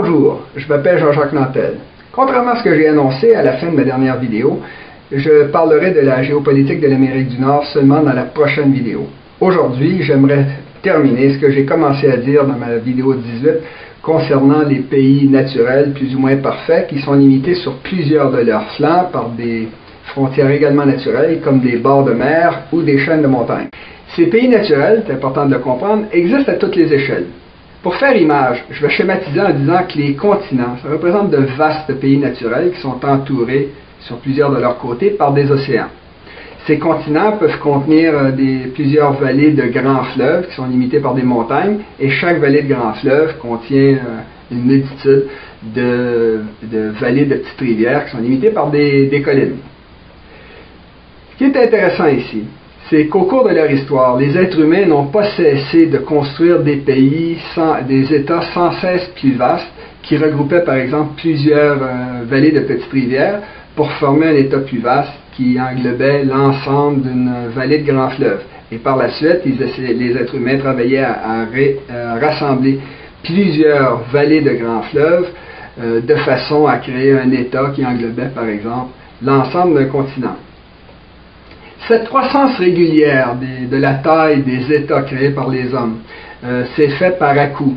Bonjour, je m'appelle Jean-Jacques Nantel. Contrairement à ce que j'ai annoncé à la fin de ma dernière vidéo, je parlerai de la géopolitique de l'Amérique du Nord seulement dans la prochaine vidéo. Aujourd'hui, j'aimerais terminer ce que j'ai commencé à dire dans ma vidéo 18 concernant les pays naturels plus ou moins parfaits qui sont limités sur plusieurs de leurs flancs par des frontières également naturelles comme des bords de mer ou des chaînes de montagnes. Ces pays naturels, c'est important de le comprendre, existent à toutes les échelles. Pour faire image, je vais schématiser en disant que les continents, ça représente de vastes pays naturels qui sont entourés sur plusieurs de leurs côtés par des océans. Ces continents peuvent contenir plusieurs vallées de grands fleuves qui sont limitées par des montagnes, et chaque vallée de grands fleuves contient une multitude de vallées de petites rivières qui sont limitées par des collines. Ce qui est intéressant ici, c'est qu'au cours de leur histoire, les êtres humains n'ont pas cessé de construire des pays, des États sans cesse plus vastes, qui regroupaient par exemple plusieurs vallées de petites rivières pour former un État plus vaste qui englobait l'ensemble d'une vallée de grands fleuves. Et par la suite, les êtres humains travaillaient à rassembler plusieurs vallées de grands fleuves de façon à créer un État qui englobait par exemple l'ensemble d'un continent. Cette croissance régulière de la taille des États créés par les hommes s'est faite par à-coups,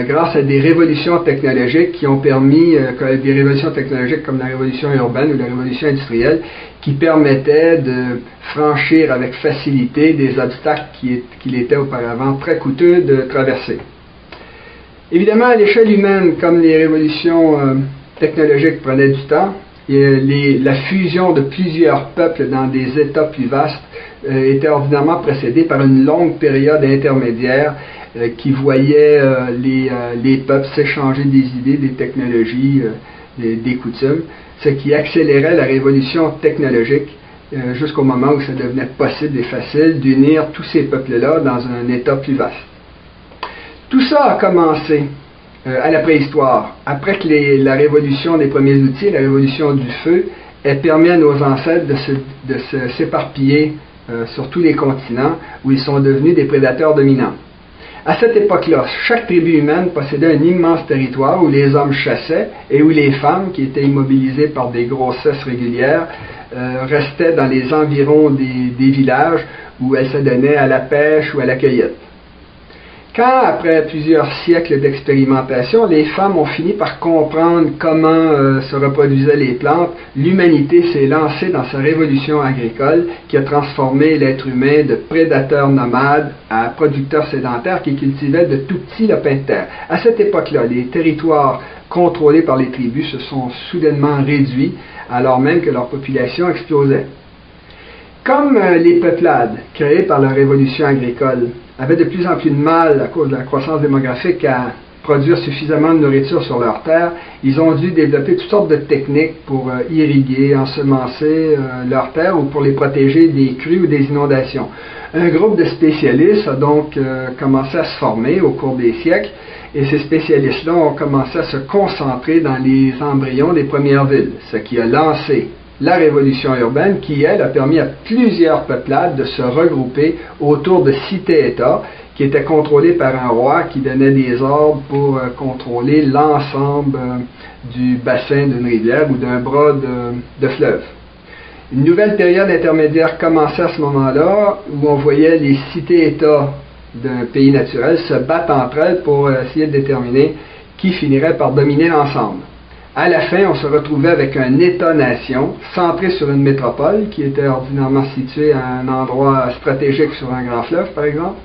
grâce à des révolutions technologiques qui ont permis, des révolutions technologiques comme la révolution urbaine ou la révolution industrielle, qui permettaient de franchir avec facilité des obstacles qu'il était auparavant très coûteux de traverser. Évidemment, à l'échelle humaine, comme les révolutions technologiques prenaient du temps, la fusion de plusieurs peuples dans des États plus vastes était ordinairement précédée par une longue période intermédiaire qui voyait les peuples s'échanger des idées, des technologies, des coutumes, ce qui accélérait la révolution technologique jusqu'au moment où ça devenait possible et facile d'unir tous ces peuples-là dans un État plus vaste. Tout ça a commencé à la préhistoire, après que la révolution des premiers outils, la révolution du feu, ait permis à nos ancêtres de s'éparpiller sur tous les continents où ils sont devenus des prédateurs dominants. À cette époque-là, chaque tribu humaine possédait un immense territoire où les hommes chassaient et où les femmes, qui étaient immobilisées par des grossesses régulières, restaient dans les environs des villages où elles se donnaient à la pêche ou à la cueillette. Quand, après plusieurs siècles d'expérimentation, les femmes ont fini par comprendre comment se reproduisaient les plantes, l'humanité s'est lancée dans sa révolution agricole qui a transformé l'être humain de prédateur nomade à producteur sédentaire qui cultivait de tout petits lopins de terre. À cette époque-là, les territoires contrôlés par les tribus se sont soudainement réduits alors même que leur population explosait. Comme les peuplades créées par la révolution agricole avaient de plus en plus de mal à cause de la croissance démographique à produire suffisamment de nourriture sur leurs terres, ils ont dû développer toutes sortes de techniques pour irriguer, ensemencer leurs terres ou pour les protéger des crues ou des inondations. Un groupe de spécialistes a donc commencé à se former au cours des siècles et ces spécialistes-là ont commencé à se concentrer dans les embryons des premières villes, ce qui a lancé la révolution urbaine qui, elle, a permis à plusieurs peuplades de se regrouper autour de cités-États qui étaient contrôlées par un roi qui donnait des ordres pour contrôler l'ensemble du bassin d'une rivière ou d'un bras de fleuve. Une nouvelle période intermédiaire commençait à ce moment-là où on voyait les cités-États d'un pays naturel se battre entre elles pour essayer de déterminer qui finirait par dominer l'ensemble. À la fin, on se retrouvait avec un État-nation centré sur une métropole qui était ordinairement située à un endroit stratégique sur un grand fleuve, par exemple,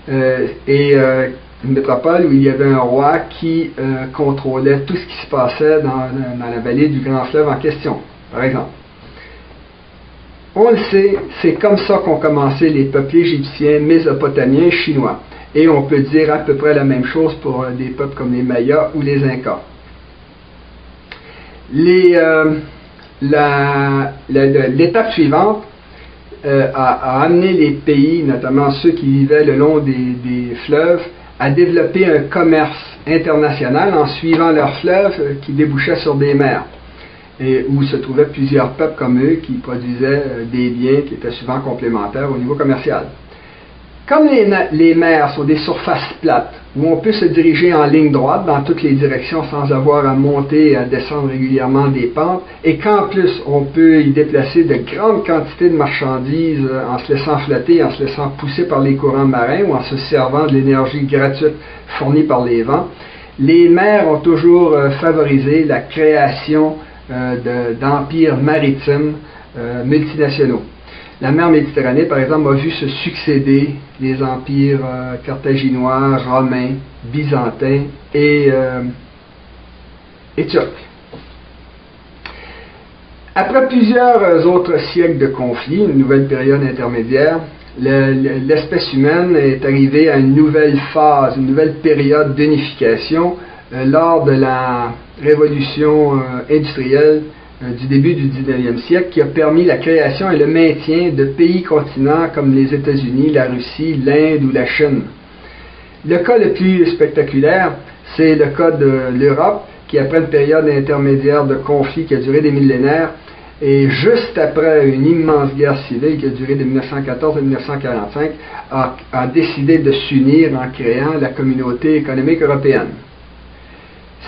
une métropole où il y avait un roi qui contrôlait tout ce qui se passait dans la vallée du grand fleuve en question, par exemple. On le sait, c'est comme ça qu'ont commencé les peuples égyptiens, mésopotamiens, chinois. Et on peut dire à peu près la même chose pour des peuples comme les Mayas ou les Incas. L'étape suivante a amené les pays, notamment ceux qui vivaient le long des fleuves, à développer un commerce international en suivant leurs fleuves qui débouchaient sur des mers, et où se trouvaient plusieurs peuples comme eux qui produisaient des biens qui étaient souvent complémentaires au niveau commercial. Comme les mers sont des surfaces plates, où on peut se diriger en ligne droite dans toutes les directions sans avoir à monter et à descendre régulièrement des pentes, et qu'en plus on peut y déplacer de grandes quantités de marchandises en se laissant flotter, en se laissant pousser par les courants marins ou en se servant de l'énergie gratuite fournie par les vents, les mers ont toujours favorisé la création d'empires maritimes multinationaux. La mer Méditerranée, par exemple, a vu se succéder les empires carthaginois, romains, byzantins et turcs. Après plusieurs autres siècles de conflits, une nouvelle période intermédiaire, l'espèce humaine est arrivée à une nouvelle phase, une nouvelle période d'unification lors de la révolution industrielle du début du 19e siècle qui a permis la création et le maintien de pays-continents comme les États-Unis, la Russie, l'Inde ou la Chine. Le cas le plus spectaculaire, c'est le cas de l'Europe qui, après une période intermédiaire de conflit qui a duré des millénaires, et juste après une immense guerre civile qui a duré de 1914 à 1945, a décidé de s'unir en créant la communauté économique européenne.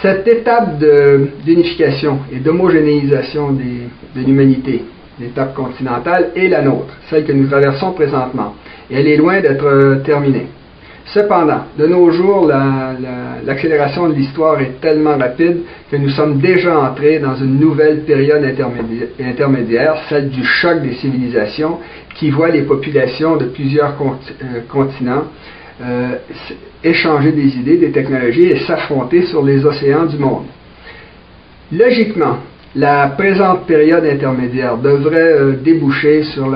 Cette étape d'unification et d'homogénéisation de l'humanité, l'étape continentale, est la nôtre, celle que nous traversons présentement, et elle est loin d'être terminée. Cependant, de nos jours, l'accélération de l'histoire est tellement rapide que nous sommes déjà entrés dans une nouvelle période intermédiaire, celle du choc des civilisations, qui voit les populations de plusieurs continents échanger des idées, des technologies et s'affronter sur les océans du monde. Logiquement, la présente période intermédiaire devrait déboucher sur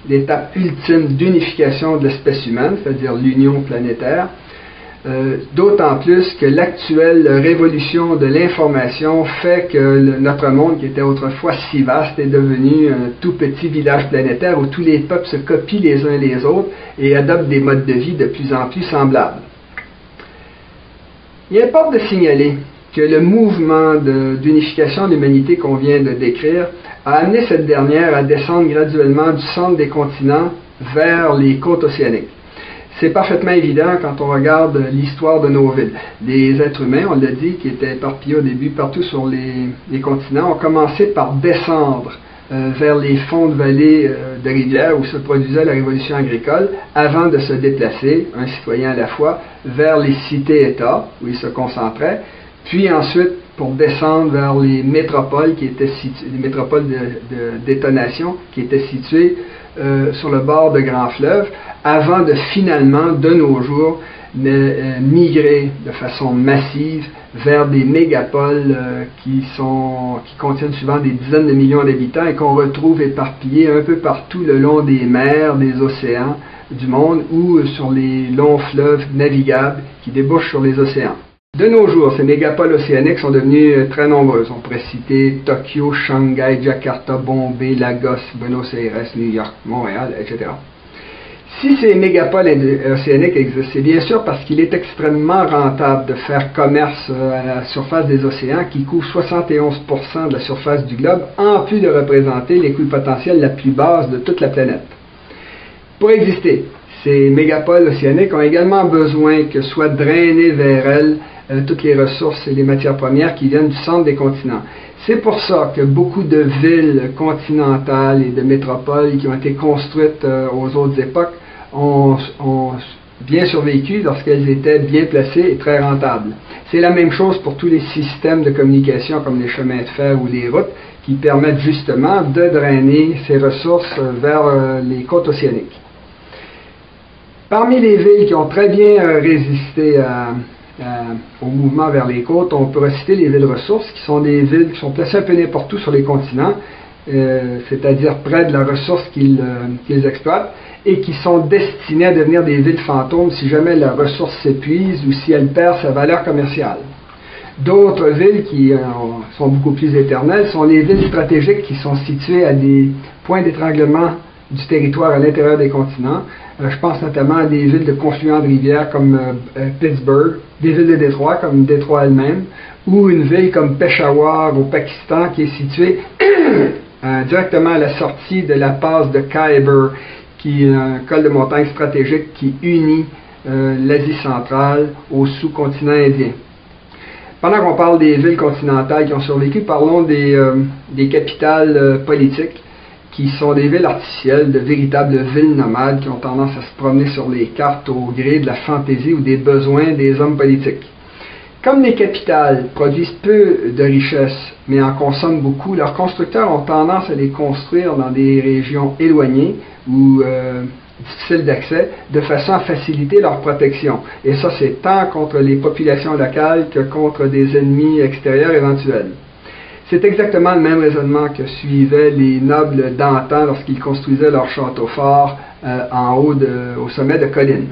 l'étape ultime d'unification de l'espèce humaine, c'est-à-dire l'union planétaire, d'autant plus que l'actuelle révolution de l'information fait que notre monde, qui était autrefois si vaste, est devenu un tout petit village planétaire où tous les peuples se copient les uns les autres et adoptent des modes de vie de plus en plus semblables. Il importe de signaler que le mouvement d'unification de l'humanité qu'on vient de décrire a amené cette dernière à descendre graduellement du centre des continents vers les côtes océaniques. C'est parfaitement évident quand on regarde l'histoire de nos villes. Les êtres humains, on l'a dit, qui étaient éparpillés au début partout sur les continents, ont commencé par descendre vers les fonds de vallées de rivières où se produisait la révolution agricole, avant de se déplacer, un citoyen à la fois, vers les cités-États, où ils se concentraient, puis ensuite pour descendre vers les métropoles qui étaient situées, les métropoles d'étonation qui étaient situées sur le bord de grands fleuves, avant de finalement, de nos jours, migrer de façon massive vers des mégapoles qui contiennent souvent des dizaines de millions d'habitants et qu'on retrouve éparpillés un peu partout le long des mers, des océans du monde ou sur les longs fleuves navigables qui débouchent sur les océans. De nos jours, ces mégapoles océaniques sont devenues très nombreuses. On pourrait citer Tokyo, Shanghai, Jakarta, Bombay, Lagos, Buenos Aires, New York, Montréal, etc. Si ces mégapoles océaniques existent, c'est bien sûr parce qu'il est extrêmement rentable de faire commerce à la surface des océans qui couvre 71% de la surface du globe, en plus de représenter les coûts potentiels la plus basse de toute la planète. Pour exister, ces mégapoles océaniques ont également besoin que soient drainées vers elles toutes les ressources et les matières premières qui viennent du centre des continents. C'est pour ça que beaucoup de villes continentales et de métropoles qui ont été construites aux autres époques ont bien survécu lorsqu'elles étaient bien placées et très rentables. C'est la même chose pour tous les systèmes de communication comme les chemins de fer ou les routes qui permettent justement de drainer ces ressources vers les côtes océaniques. Parmi les villes qui ont très bien résisté au mouvement vers les côtes, on peut citer les villes ressources, qui sont des villes qui sont placées un peu n'importe où sur les continents, c'est-à-dire près de la ressource qu'ils exploitent, et qui sont destinées à devenir des villes fantômes si jamais la ressource s'épuise ou si elle perd sa valeur commerciale. D'autres villes qui sont beaucoup plus éternelles sont les villes stratégiques qui sont situées à des points d'étranglement du territoire à l'intérieur des continents. Je pense notamment à des villes de confluents de rivières comme Pittsburgh, des villes de Détroit comme Détroit elle-même, ou une ville comme Peshawar au Pakistan qui est située directement à la sortie de la passe de Khyber, qui est un col de montagne stratégique qui unit l'Asie centrale au sous-continent indien. Pendant qu'on parle des villes continentales qui ont survécu, parlons des capitales politiques, qui sont des villes artificielles, de véritables villes nomades qui ont tendance à se promener sur les cartes au gré de la fantaisie ou des besoins des hommes politiques. Comme les capitales produisent peu de richesses, mais en consomment beaucoup, leurs constructeurs ont tendance à les construire dans des régions éloignées ou difficiles d'accès, de façon à faciliter leur protection. Et ça, c'est tant contre les populations locales que contre des ennemis extérieurs éventuels. C'est exactement le même raisonnement que suivaient les nobles d'antan lorsqu'ils construisaient leur château fort en haut au sommet de collines.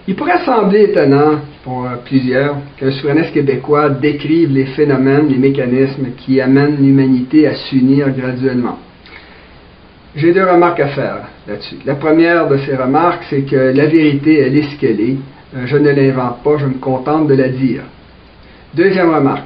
Il pourrait sembler étonnant pour plusieurs qu'un souverainiste québécois décrive les phénomènes, les mécanismes qui amènent l'humanité à s'unir graduellement. J'ai deux remarques à faire là-dessus. La première de ces remarques, c'est que la vérité, elle est ce qu'elle est. Je ne l'invente pas, je me contente de la dire. Deuxième remarque.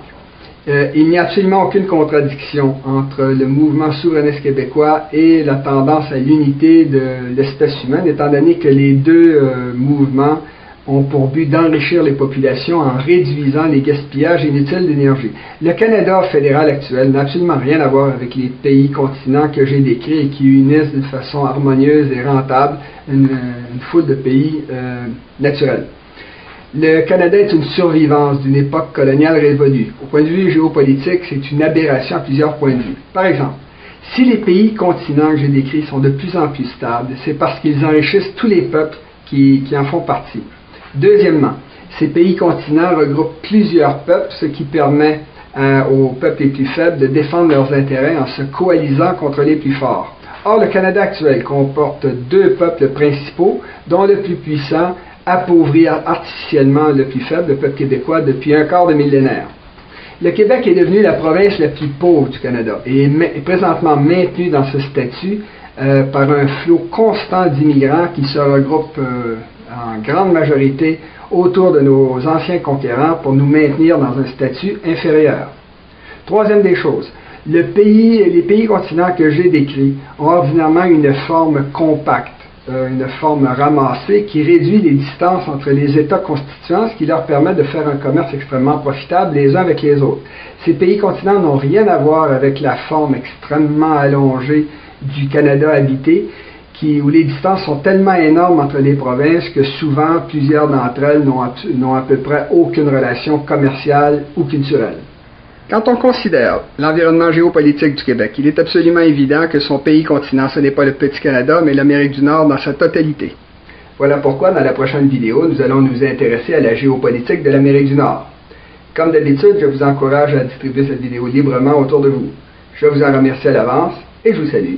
Il n'y a absolument aucune contradiction entre le mouvement souverainiste québécois et la tendance à l'unité de l'espèce humaine, étant donné que les deux mouvements ont pour but d'enrichir les populations en réduisant les gaspillages inutiles d'énergie. Le Canada fédéral actuel n'a absolument rien à voir avec les pays continents que j'ai décrits et qui unissent d'une façon harmonieuse et rentable une foule de pays naturels. Le Canada est une survivance d'une époque coloniale révolue. Au point de vue géopolitique, c'est une aberration à plusieurs points de vue. Par exemple, si les pays continents que j'ai décrits sont de plus en plus stables, c'est parce qu'ils enrichissent tous les peuples qui en font partie. Deuxièmement, ces pays continents regroupent plusieurs peuples, ce qui permet aux peuples les plus faibles de défendre leurs intérêts en se coalisant contre les plus forts. Or, le Canada actuel comporte deux peuples principaux, dont le plus puissant appauvrit artificiellement le plus faible, le peuple québécois, depuis un quart de millénaire. Le Québec est devenu la province la plus pauvre du Canada et est présentement maintenu dans ce statut par un flot constant d'immigrants qui se regroupent en grande majorité autour de nos anciens conquérants pour nous maintenir dans un statut inférieur. Troisième des choses, les pays continents que j'ai décrits ont ordinairement une forme compacte, une forme ramassée qui réduit les distances entre les États constituants, ce qui leur permet de faire un commerce extrêmement profitable les uns avec les autres. Ces pays continents n'ont rien à voir avec la forme extrêmement allongée du Canada habité, où les distances sont tellement énormes entre les provinces que souvent plusieurs d'entre elles n'ont à peu près aucune relation commerciale ou culturelle. Quand on considère l'environnement géopolitique du Québec, il est absolument évident que son pays continent, ce n'est pas le petit Canada, mais l'Amérique du Nord dans sa totalité. Voilà pourquoi, dans la prochaine vidéo, nous allons nous intéresser à la géopolitique de l'Amérique du Nord. Comme d'habitude, je vous encourage à distribuer cette vidéo librement autour de vous. Je vous en remercie à l'avance et je vous salue.